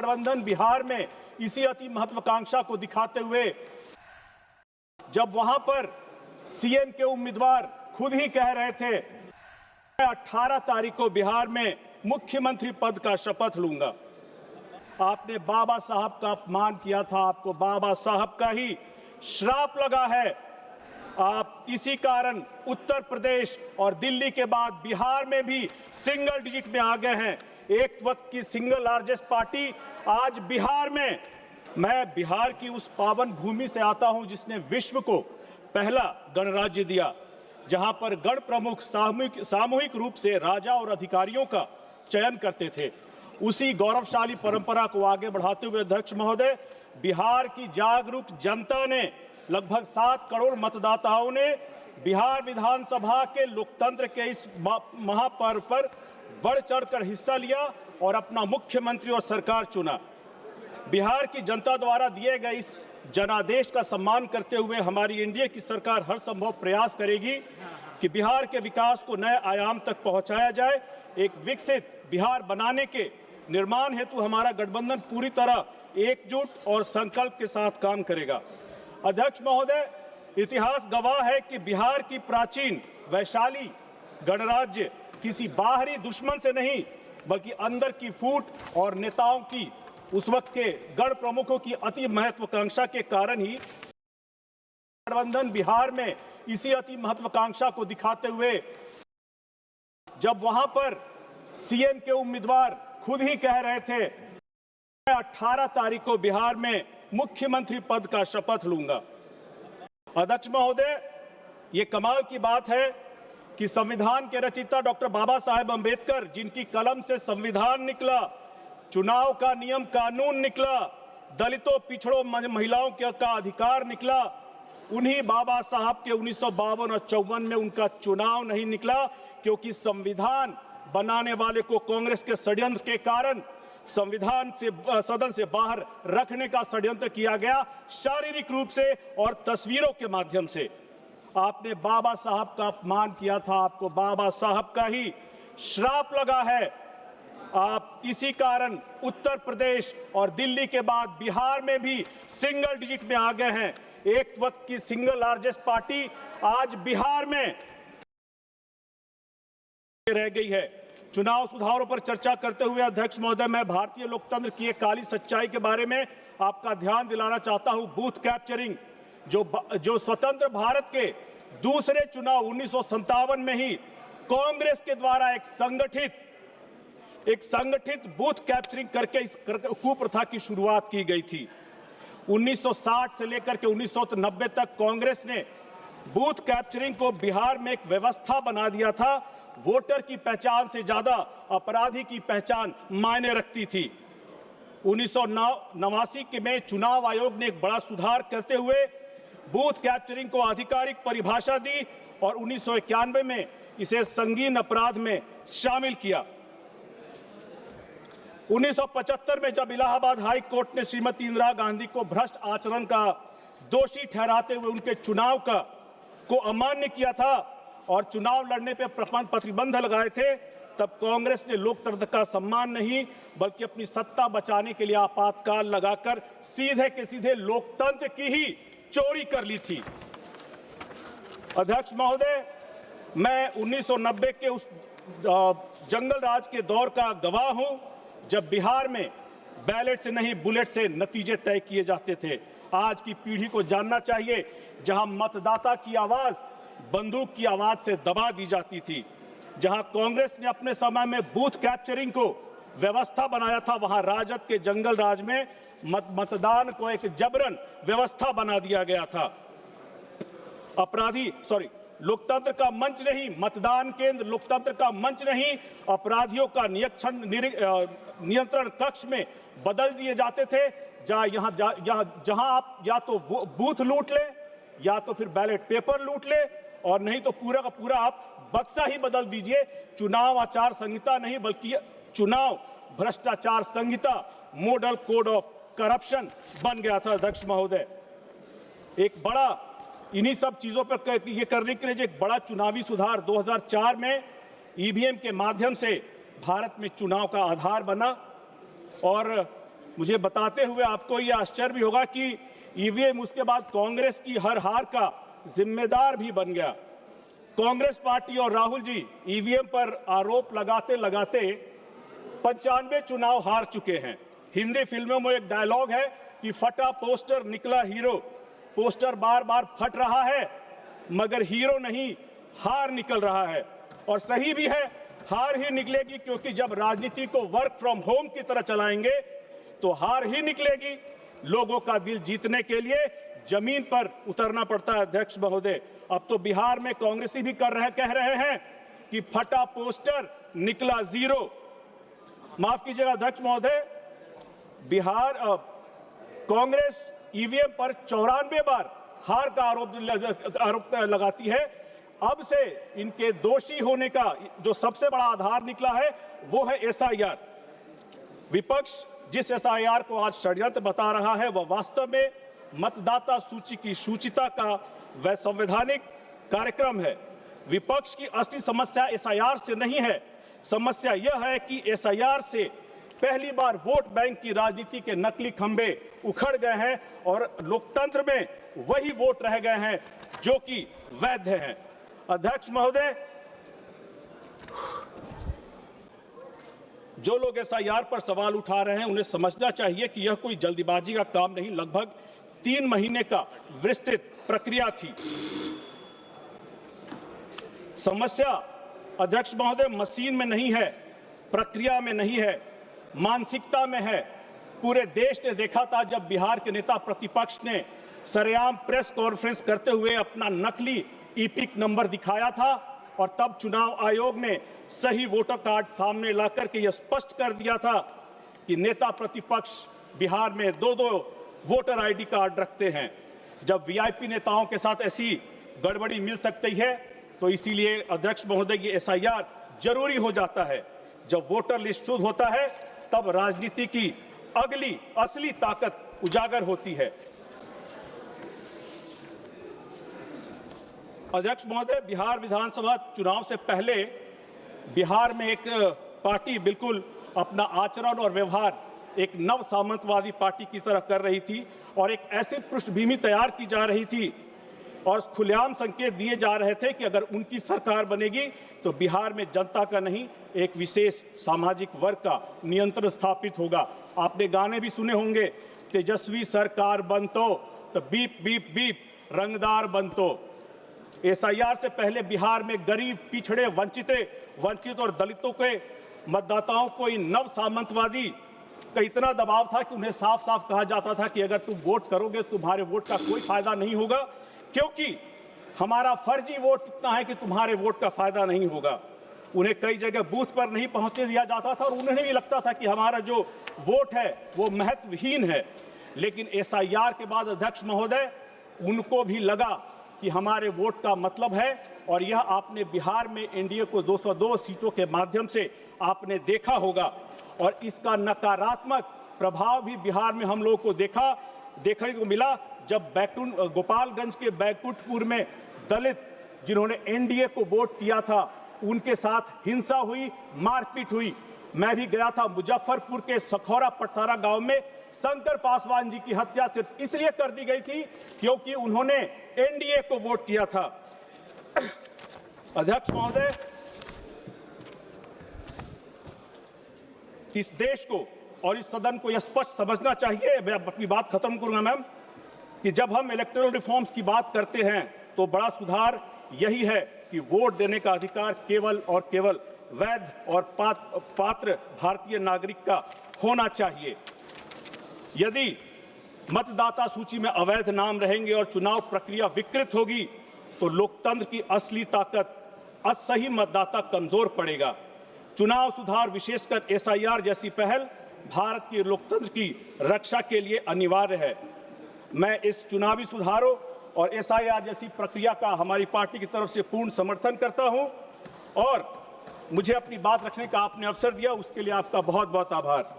गठबंधन बिहार में इसी अति महत्वाकांक्षा को दिखाते हुए जब वहां पर सीएम के उम्मीदवार खुद ही कह रहे थे 18 तारीख को बिहार में मुख्यमंत्री पद का शपथ लूंगा। आपने बाबा साहब का अपमान किया था, आपको बाबा साहब का ही श्राप लगा है। आप इसी कारण उत्तर प्रदेश और दिल्ली के बाद बिहार में भी सिंगल डिजिट में आ गए हैं। एक वक्त की सिंगल लार्जेस्ट पार्टी आज बिहार में। मैं बिहार की उस पावन भूमि से आता हूं जिसने विश्व को पहला गणराज्य दिया, जहां पर गण प्रमुख सामूहिक रूप से राजा और अधिकारियों का चयन करते थे। उसी गौरवशाली परंपरा को आगे बढ़ाते हुए अध्यक्ष महोदय, बिहार की जागरूक जनता ने, लगभग 7 करोड़ मतदाताओं ने बिहार विधानसभा के लोकतंत्र के इस महापर्व पर बढ़ चढ़कर हिस्सा लिया और अपना मुख्यमंत्री और सरकार चुना। बिहार की जनता द्वारा दिए गए इस जनादेश का सम्मान करते हुए हमारी एनडीए की सरकार हर संभव प्रयास करेगी कि बिहार के विकास को नए आयाम तक पहुंचाया जाए। एक विकसित बिहार बनाने के निर्माण हेतु हमारा गठबंधन पूरी तरह एकजुट और संकल्प के साथ काम करेगा। अध्यक्ष महोदय, इतिहास गवाह है कि बिहार की प्राचीन वैशाली गणराज्य किसी बाहरी दुश्मन से नहीं बल्कि अंदर की फूट और नेताओं की, उस वक्त के गण प्रमुखों की अति महत्वाकांक्षा के कारण ही गठबंधन बिहार में इसी अति महत्वाकांक्षा को दिखाते हुए जब वहां पर सीएम के उम्मीदवार खुद ही कह रहे थे 18 तारीख को बिहार में मुख्यमंत्री पद का शपथ लूंगा। अध्यक्ष महोदय, ये कमाल की बात है कि संविधान के रचयिता डॉक्टर बाबा साहेब अंबेडकर, जिनकी कलम से संविधान निकला, चुनाव का नियम कानून निकला, दलितों पिछड़ों महिलाओं का अधिकार निकला, उन्हीं बाबा साहब के 1952 और 54 में उनका चुनाव नहीं निकला, क्योंकि संविधान बनाने वाले को कांग्रेस के षड्यंत्र के कारण संविधान से सदन से बाहर रखने का षड्यंत्र किया गया, शारीरिक रूप से और तस्वीरों के माध्यम से। आपने बाबा साहब का अपमान किया था, आपको बाबा साहब का ही श्राप लगा है। आप इसी कारण उत्तर प्रदेश और दिल्ली के बाद बिहार में भी सिंगल डिजिट में आ गए हैं। एक वक्त की सिंगल लार्जेस्ट पार्टी आज बिहार में रह गई है। चुनाव सुधारों पर चर्चा करते हुए अध्यक्ष महोदय, मैं भारतीय लोकतंत्र की एक काली सच्चाई के बारे में आपका ध्यान दिलाना चाहता हूं। बूथ कैप्चरिंग जो स्वतंत्र भारत के दूसरे चुनाव 1957 में ही कांग्रेस के द्वारा एक संगठित बूथ कैप्चरिंग करके इस कुप्रथा की शुरुआत की गई थी। 1960 से लेकर के 1990 तक कांग्रेस ने बूथ कैप्चरिंग को बिहार में एक व्यवस्था बना दिया था। वोटर की पहचान से ज्यादा अपराधी की पहचान मायने रखती थी। 1989 के में चुनाव आयोग ने एक बड़ा सुधार करते हुए बूथ कैप्चरिंग को आधिकारिक परिभाषा दी और 1991 में इसे संगीन अपराध में शामिल किया। 1975 में जब इलाहाबाद हाई कोर्ट ने श्रीमती इंदिरा गांधी को भ्रष्ट आचरण का दोषी ठहराते हुए उनके चुनाव को अमान्य किया था और चुनाव लड़ने पर प्रतिबंध लगाए थे, तब कांग्रेस ने लोकतंत्र का सम्मान नहीं बल्कि अपनी सत्ता बचाने के लिए आपातकाल लगाकर सीधे के सीधे लोकतंत्र की ही चोरी कर ली थी। अध्यक्ष महोदय, मैं 1990 के उस जंगल राज के दौर का गवाह हूं जब बिहार में बैलेट से नहीं बुलेट से नतीजे तय किए जाते थे। आज की पीढ़ी को जानना चाहिए, जहां मतदाता की आवाज बंदूक की आवाज से दबा दी जाती थी, जहां कांग्रेस ने अपने समय में बूथ कैप्चरिंग को व्यवस्था बनाया था, वहां राजद के जंगल राज में मतदान को एक जबरन व्यवस्था बना दिया गया था। लोकतंत्र का मंच नहीं, मतदान केंद्र लोकतंत्र का मंच नहीं, अपराधियों का नियंत्रण कक्ष में बदल दिए जाते थे। जहां आप या तो बूथ लूट ले या तो फिर बैलेट पेपर लूट ले और नहीं तो पूरा का पूरा आप बक्सा ही बदल दीजिए। चुनाव आचार संहिता नहीं बल्कि चुनाव भ्रष्टाचार संहिता, मॉडल कोड ऑफ करप्शन बन गया था। अध्यक्ष महोदय, एक बड़ा इन्हीं सब चीजों पर ये करने के लिए एक बड़ा चुनावी सुधार 2004 में ईवीएम के माध्यम से भारत में चुनाव का आधार बना और मुझे बताते हुए आपको यह आश्चर्य भी होगा कि ईवीएम उसके बाद कांग्रेस की हर हार का जिम्मेदार भी बन गया। कांग्रेस पार्टी और राहुल जी ईवीएम पर आरोप लगाते लगाते 95 चुनाव हार चुके हैं। हिंदी फिल्मों में एक डायलॉग है कि फटा पोस्टर निकला हीरो। पोस्टर बार बार फट रहा है मगर हीरो नहीं, हार निकल रहा है। और सही भी है, हार ही निकलेगी, क्योंकि जब राजनीति को वर्क फ्रॉम होम की तरह चलाएंगे तो हार ही निकलेगी। लोगों का दिल जीतने के लिए जमीन पर उतरना पड़ता है। अध्यक्ष महोदय, अब तो बिहार में कांग्रेसी भी कह रहे हैं कि फटा पोस्टर निकला जीरो। माफ कीजिएगा अध्यक्ष महोदय, बिहार कांग्रेस ईवीएम पर 94 बार हार का आरोप लगाती है। अब से इनके दोषी होने का जो सबसे बड़ा आधार निकला है वो है एसआईआर। विपक्ष जिस एसआईआर को आज षड्यंत्र बता रहा है वह वास्तव में मतदाता सूची की सूचिता का वह संवैधानिक कार्यक्रम है। विपक्ष की असली समस्या एसआईआर से नहीं है। समस्या यह है कि एसआईआर से पहली बार वोट बैंक की राजनीति के नकली खंभे उखड़ गए हैं और लोकतंत्र में वही वोट रह गए हैं जो कि वैध हैं। अध्यक्ष महोदय, जो लोग एसआईआर पर सवाल उठा रहे हैं उन्हें समझना चाहिए कि यह कोई जल्दीबाजी का काम नहीं, लगभग 3 महीने का विस्तृत प्रक्रिया थी। समस्या अध्यक्ष महोदय मशीन में नहीं है, प्रक्रिया में नहीं है, मानसिकता में है। पूरे देश ने देखा था जब बिहार के नेता प्रतिपक्ष ने सरेआम प्रेस कॉन्फ्रेंस करते हुए अपना नकली ईपिक नंबर दिखाया था और तब चुनाव आयोग ने सही वोटर कार्ड सामने लाकर के यह स्पष्ट कर दिया था कि नेता प्रतिपक्ष बिहार में 2-2 वोटर आईडी कार्ड रखते हैं। जब वीआईपी नेताओं के साथ ऐसी गड़बड़ी मिल सकती है तो इसीलिए अध्यक्ष महोदय ये एसआईआर जरूरी हो जाता है। जब वोटर लिस्ट शुद्ध होता है तब राजनीति की अगली असली ताकत उजागर होती है। अध्यक्ष महोदय, बिहार विधानसभा चुनाव से पहले बिहार में एक पार्टी बिल्कुल अपना आचरण और व्यवहार एक नव सामंतवादी पार्टी की तरह कर रही थी और एक ऐसी पृष्ठभूमि तैयार की जा रही थी और खुलेआम संकेत दिए जा रहे थे कि अगर उनकी सरकार बनेगी तो बिहार में जनता का नहीं एक विशेष सामाजिक वर्ग का नियंत्रण स्थापित होगा। आपने गाने भी सुने होंगे, तेजस्वी सरकार बनतो तो बीप बीप बीप रंगदार बनतो। एसआईआर से पहले बिहार में गरीब, पिछड़े, वंचित और दलितों के मतदाताओं को इन नव सामंतवादी का इतना दबाव था कि उन्हें साफ साफ कहा जाता था कि अगर तुम वोट करोगे तुम्हारे वोट का कोई फायदा नहीं होगा, क्योंकि हमारा फर्जी वोट इतना है कि तुम्हारे वोट का फायदा नहीं होगा। उन्हें कई जगह बूथ पर नहीं पहुंचने दिया जाता था और उन्हें भी लगता था कि हमारा जो वोट है वो महत्वहीन है। लेकिन एसआईआर के बाद अध्यक्ष महोदय उनको भी लगा कि हमारे वोट का मतलब है और यह आपने बिहार में एनडीए को 202 सीटों के माध्यम से आपने देखा होगा और इसका नकारात्मक प्रभाव भी बिहार में हम लोगों को देखने को मिला जब गोपालगंज के बैकुंठपुर में दलित जिन्होंने एनडीए को वोट किया था उनके साथ हिंसा हुई, मारपीट हुई। मैं भी गया था मुजफ्फरपुर के सखौरा पटसारा गांव में। शंकर पासवान जी की हत्या सिर्फ इसलिए कर दी गई थी क्योंकि उन्होंने एनडीए को वोट किया था। अध्यक्ष महोदय, इस देश को और इस सदन को यह स्पष्ट समझना चाहिए, मैं अपनी बात खत्म करूंगा मैम, कि जब हम इलेक्टोरल रिफॉर्म्स की बात करते हैं तो बड़ा सुधार यही है कि वोट देने का अधिकार केवल और केवल वैध और पात्र भारतीय नागरिक का होना चाहिए। यदि मतदाता सूची में अवैध नाम रहेंगे और चुनाव प्रक्रिया विकृत होगी तो लोकतंत्र की असली ताकत असही मतदाता कमजोर पड़ेगा। चुनाव सुधार, विशेषकर एसआईआर जैसी पहल भारत के लोकतंत्र की रक्षा के लिए अनिवार्य है। मैं इस चुनावी सुधारों और एसआईआर जैसी प्रक्रिया का हमारी पार्टी की तरफ से पूर्ण समर्थन करता हूं और मुझे अपनी बात रखने का आपने अवसर दिया, उसके लिए आपका बहुत बहुत आभार।